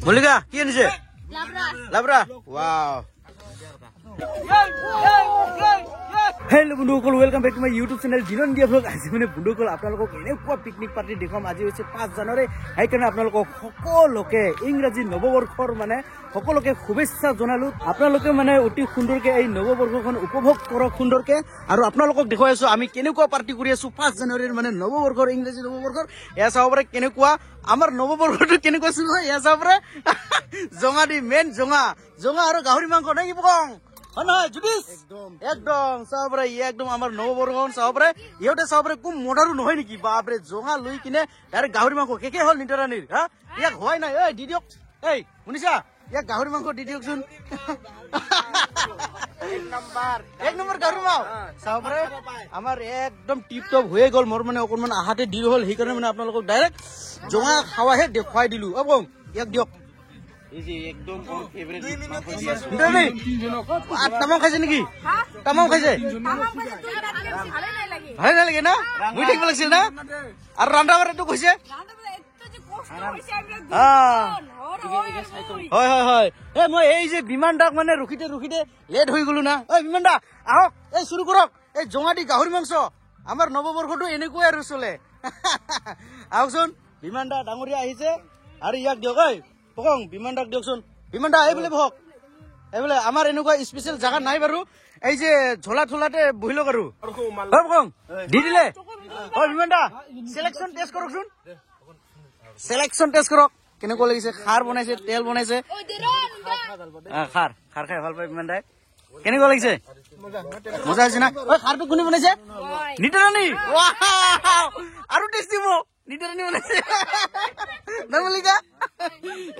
মল্লিকা কি আনিছে লাবৰা ওয়াও হেল্ল' বন্ধুসকল welcome back to my YouTube channel জিনন দিয়া ব্লগ আজি মানে বন্ধুসকল আপোনালোকক এনেকুৱা পিকনিক পাৰ্টি দেখাম আজি হৈছে 5 জানুৱাৰী সেইকাৰণে আপোনালোকক সকলোকে ইংৰাজী নৱবৰ্ষৰ মানে সকলোকে শুভেচ্ছা জনালো আপোনালোকে মানে অতি সুন্দৰকে এই নৱবৰ্ষখন উপভোগ কৰক সুন্দৰকে আৰু আপোনালোকক দেখুৱাই আছো আমি কেনেকুৱা পাৰ্টি কৰি আছো 5 জানুৱাৰীৰ মানে নৱবৰ্ষৰ ইংৰাজী নৱবৰ্ষৰ এয়া চাব পাৰে কেনেকুৱা আমাৰ নৱবৰ্ষটো কেনেকুৱা আছিল এয়া চাব পাৰে জঙা দি মেইন জঙা আৰু গাহৰি মাংস নাই কি পকং নহয় জুডিস একদম চাবৰে একদম আমাৰ নৱবৰ্ষখন চাবৰে ইহঁতে চাবৰে কোন মডাৰো নহয় নেকি বাপৰে জঙা লৈ কিনে ডাইৰেক্ট গাহৰি মাংস কেকে হল নিতৰানীৰ হা ইয়াক হয় নাই এই দি দিয়ক এই শুনিছা ইয়াক গাহৰি মাংস দি দিয়কচোন এক নম্বৰ গাহৰি মাংস চাবৰে আমাৰ একদম টিপ টপ হৈ গ'ল মোৰ মানে অকণমান আহাতে দি হ'ল সেইকাৰণে মানে আপোনালোকক ডাইৰেক্ট জঙা খাৱাহে দেখুৱাই দিলো অ ইয়াক দিয়ক একদম ফেভারিট তামাম খাইছে নেকি তামাম খাইছে ভালে নালাগে না মুই থাকিব লাগিছিল না আৰু ৰান্ধা বাঢ়াটো কৈছে হয় হয় হয় এই মই এই যে বিমান দাক মানে ৰখিতে লেট হৈ গলো না ঐ বিমান দা আহক এই শুৰু কৰক এই জঙা দি গাহৰি মাংস আমাৰ নৱবৰ্ষটো এনেকুৱাই আৰু চলে আহকচোন বিমান দা ডাঙৰীয়া আহিছে আৰু ইয়াক দিয়ক ঐ পকং বিমান ডাক দিয়কচোন বিমান দা এইফালে বহক এইফালে আমাৰ এনেকুৱা স্পেচিয়েল জাগা নাই বাৰু এই যে ঝোলা থোলাতে বহি লওক আৰু পকং দি দিলে বিমান দা সিলেকশন টেষ্ট কৰকচোন সিলেকশন টেষ্ট কৰক কেনেকুৱা লাগিছে খাৰ বনাইছে তেল বনাইছে খাৰ খাই ভাল পায় বিমান দাই কেনেকুৱা লাগিছে মজা হৈছে না খাৰটো কোনে বনাইছে নিতৰানী আৰু টেষ্ট দিব নিতৰানী বনাইছে নমলিকা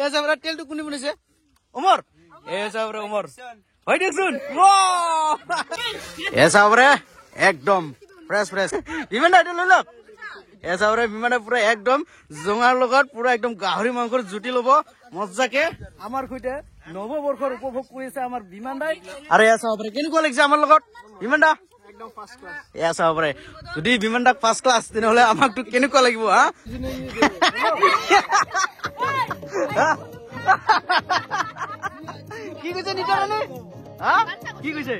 এসাবরা তেলটো কোনে বনাইছে ওমর এসাবরা ওমর হয় দেখুন এসাবরা একদম ফ্রেশ বিমানটা এটা লৈ লওক এসাবরা বিমানে পুরা একদম জঙাৰ লগত পুৰা একদম গাহৰি মাংসৰ জুটি লব মজাকে আমাৰ সৈতে নৱবৰ্ষৰ উপভোগ কৰিছে আমাৰ বিমান দাই আৰু এসাবৰা কেনেকুৱা লাগিছে আমাৰ লগত বিমান দা একদম ফাৰ্স্ট ক্লাস এসাবৰা যদি বিমান দাক ফাৰ্স্ট ক্লাস তেনেহলে আমাকটো কেনেকুৱা লাগিব হা কি কৈছে নিতৰানী কি কৈছে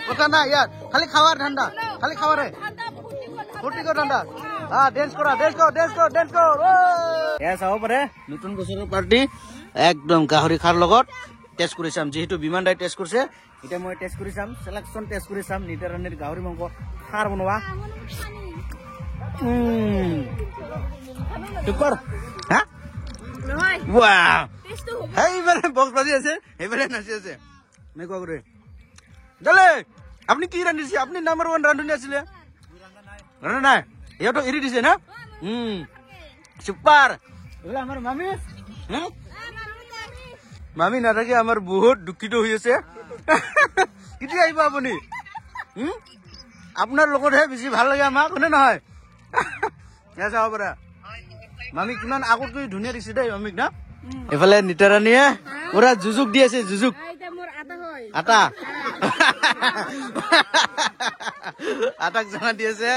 কথা নাই ইয়াত খালি খাৱাৰ ঠাণ্ডা খালি খাৱাৰে ফূৰ্তি কৰ ঠাণ্ডা ডেন্স কৰা এয়া চাব পাৰে নতুন বছৰৰ পাৰ্টি একদম গাহৰি খাৰ লগত টেষ্ট কৰি চাম যিহেতু বিমান দাই টেষ্ট কৰিছে এতিয়া মই টেষ্ট কৰি চাম সিলেকশন টেষ্ট কৰি চাম নিতৰানীৰ গাহৰি মাংস খাৰ বনোৱা super ha wow এইবাৰে বক্স বাজি আছে এইবাৰে নাচি আছে মই কোৱা কৰে দলে আপনি কি ৰান্ধিছে আপনি নাম্বাৰ 1 ৰান্ধনি আছিল ৰান্ধা নাই এটো এৰি দিছে না সুপাৰ এলা আমাৰ মামি মামি নাথাকে আমাৰ বহুত দুঃখিত হৈ আছে কেতিয়া আহিব আপুনি আপোনাৰ লগতহে বেছি ভাল লাগে আমাক কোনে নহয় চাব পাৰা মামি কিমান আগতকৈ ধুনীয়া দিছে দেই মামিক না এফালে নিতৰানীয়ে পুৰা জুজুক দি আছে জুজুক আটা আটাক জঙা দি আছে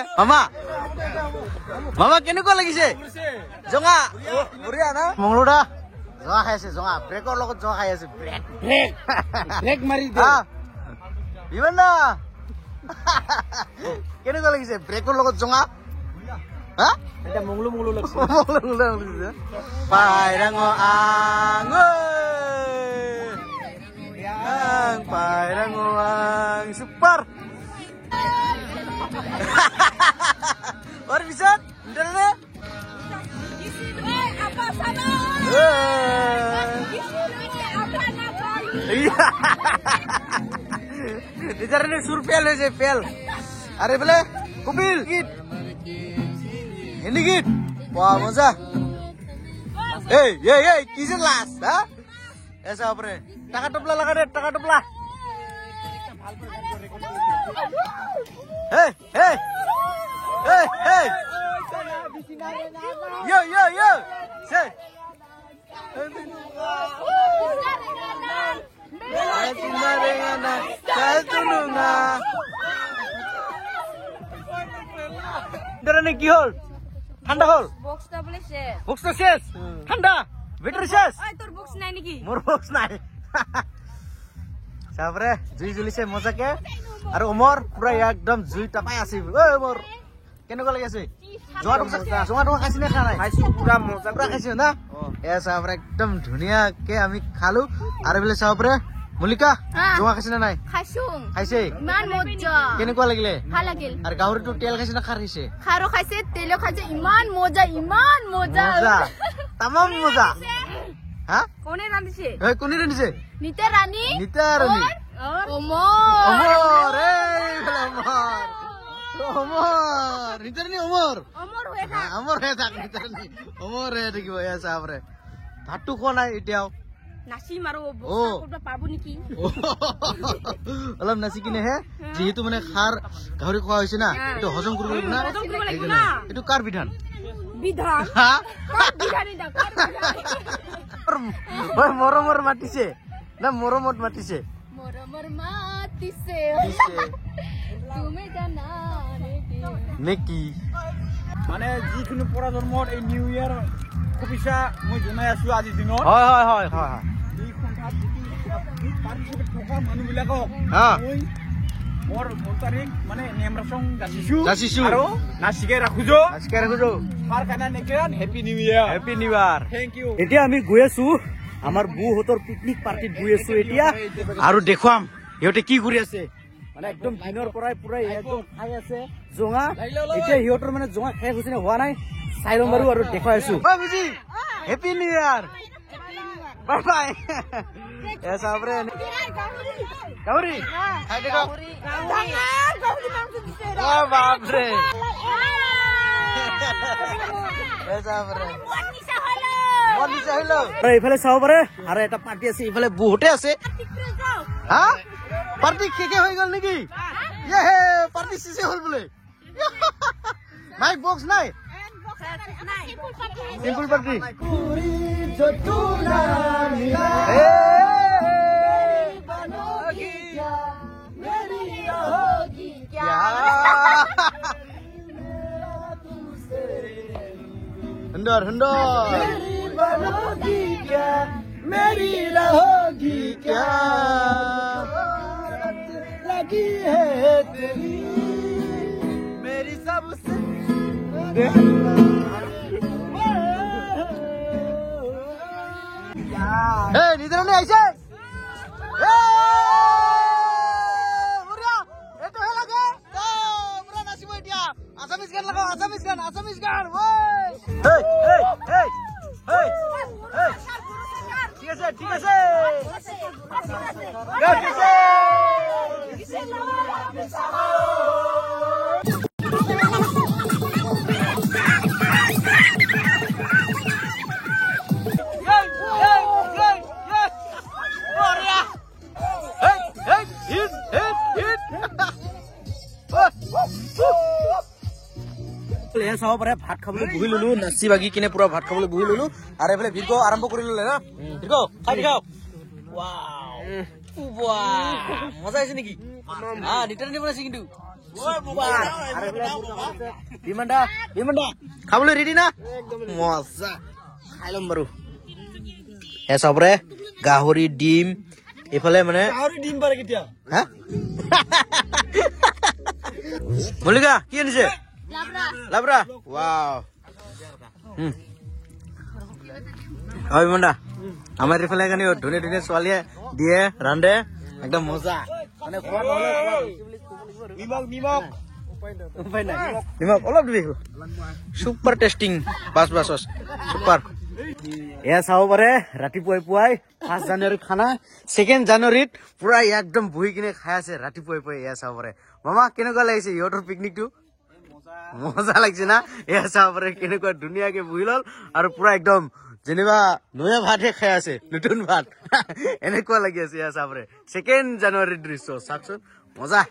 মামা কেনেকুৱা লাগিছে জঙা বঢ়িয়া না মংলুদা জঙা খাই আছে জঙা ব্ৰেকৰ লগত জঙা খাই আছে ব্ৰেক মাৰি দে বিমান দা কেনেকুৱা লাগিছে ব্ৰেকৰ লগত জঙা এটা মংলু লাগছে পাইৰাঙো পাইৰাঙো সুপাৰ আৰু পিছত নিতৰানী সুৰ পেল হৈছে পেল আৰু বোলে কপিল গীত হিন্দি গীত wah মজা এই কিসের লাশ হ্যাঁ এসা আপরে টাকা টপলা লাগা রে টাকা টপলা yo se নিতাৰাণী কি হ'ল ঠাণ্ডা হ'ল বক্সটা বলে শেষ বক্সটা শেষ ঠাণ্ডা বেটারি শেষ ওই তোর বক্স নাই নাকি মোর বক্স নাই তারপরে জুই জ্বলিছে মজাকে আর ওমর পুরা একদম জুই টাপাই আছে ওই ওমর কেনেকুৱা লাগি আছে জোঙা খাইছি নে খা নাই খাইছো পুৰা মজা পুৰা খাইছো না চাহপৰে একদম ধুনীয়াকে আমি খালো আৰু বোলে চাহপৰে মল্লিকা জোঙা খাইছি নে নাই খাইছো খাইছে ইমান মজা কেনেকুৱা লাগিলে ভাল লাগিল আৰু গাহৰিটো তেল খাইছে না খাৰ খাইছে খাৰো খাইছে তেলো খাইছে ইমান মজা মজা তামাম মজা হা কোনে ৰান্ধিছে এই কোনে ৰান্ধিছে নিতাৰাণী ওমর ওমর এই ওমর ওমর নিতারাণী ওমর ওমর হয়ে থাক ওমর হয়ে থাক নিতারাণী ওমর হয়ে থাকিব এয়া চাহপৰে ভাতটো খোৱা নাই এতিয়াও নাচি মাৰো বক্সটা পাবো নেকি অলপ নাচি কিনে হে যেহেতু মানে খাৰ গাহৰি খোৱা হৈছে না এইটো হজম কৰিব লাগিব না এইটো কাৰ বিধান বিধান বিধানী দা মৰমৰ মাতিছে না মৰমত মাতিছে মৰমৰ মাতিছে তুমি জানা নেকি মানে যিকোনো পৰজন্মৰ এই নিউ ইয়াৰ শুভেচ্ছা মই জনাই আছো আজিৰ দিনত হয় হয় হয় হয় এই সন্থাত পাৰ্টিচিপেট থকা মানুহবিলাকক মই মোৰ 4 তাৰিখ মানে নেমৰাচং যাচিছো আৰু নাচিকে ৰাখোছো তাৰ কাৰণে নেকেৰান happy new year happy new year thank you এতিয়া আমি গৈ আছো আমাৰ বুহঁতৰ পিকনিক পাৰ্টিত গৈ আছো এতিয়া আৰু দেখুৱাম সিহঁতে কি কৰি আছে মানে একদম দিনৰ পৰাই পুৰা একদম খাই আছে জোঙা এতিয়া সিহঁতৰ মানে জোঙা শেষ হৈছে নে হোৱা নাই চাই ল'ম বাৰু আৰু দেখুৱাই আছো বুজি হেপী নিউ ইয়াৰ বাই বাই চাহপৰে গাহৰি খাই দেখক বাপৰে এইফালে চাব পাৰে আৰু এটা পাৰ্টি আছে ইফালে বহুতে আছে হা পাৰ্টি শেষে হৈ গল নেকি পাৰ্টি শেষে হল বোলে নাই বক্স নাই চিম্পল পাৰ্টি हंडर मेरी रहोगी क्या लगी है तेरी मेरी सबसे निद्रा ऐसे Asamis gan lagaw, Asamis gan, Hey! ঠিক আছে চাব পাৰে ভাত খাবলৈ বহি ললো নাচি বাগি কিনে পুৰা ভাত খাবলৈ বহি ললো আৰু এইফালে ভিডিঅ আৰম্ভ কৰি ললে না ভিডিঅ খাই দেখাও মজা আহিছে নেকি নিতাৰাণী বনাইছে কিন্তু বিমানদা খাবলৈ ৰেডি না মজা খাই লম বাৰু চাব পাৰে গাহৰি ডিম এইফালে মানে ডিম পাৰে কেতিয়া মল্লিকা কি আনিছে লাবৰা ওয়াও হয় মন্ডা আমাৰ ইফালে কানি ধুনীয়া ছোৱালীয়ে দিয়ে ৰান্ধে একদম মজা মানে নিমখ অলপ দিবি সুপাৰ টেষ্টিং বাছ সুপাৰ এয়া চাব পাৰে ৰাতিপুৱাই 5 জানুৱাৰী খানা 2 জানুৱাৰীত পুৰা একদম বহি কিনে খাই আছে ৰাতিপুৱাই এয়া চাব পাৰে মামা কেনেকুৱা লাগিছে ইহঁতৰ পিকনিকটো মজা লাগিছে না এয়া চাব পাৰে কেনেকুৱা ধুনীয়াকে বহি লল আৰু পুৰা একদম যেনিবা নয়া ভাতহে খাই আছে নতুন ভাত এনেকুৱা লাগি আছে এয়া চাব পাৰে 2 জানুৱাৰীৰ দৃশ্য চাওকচোন মজা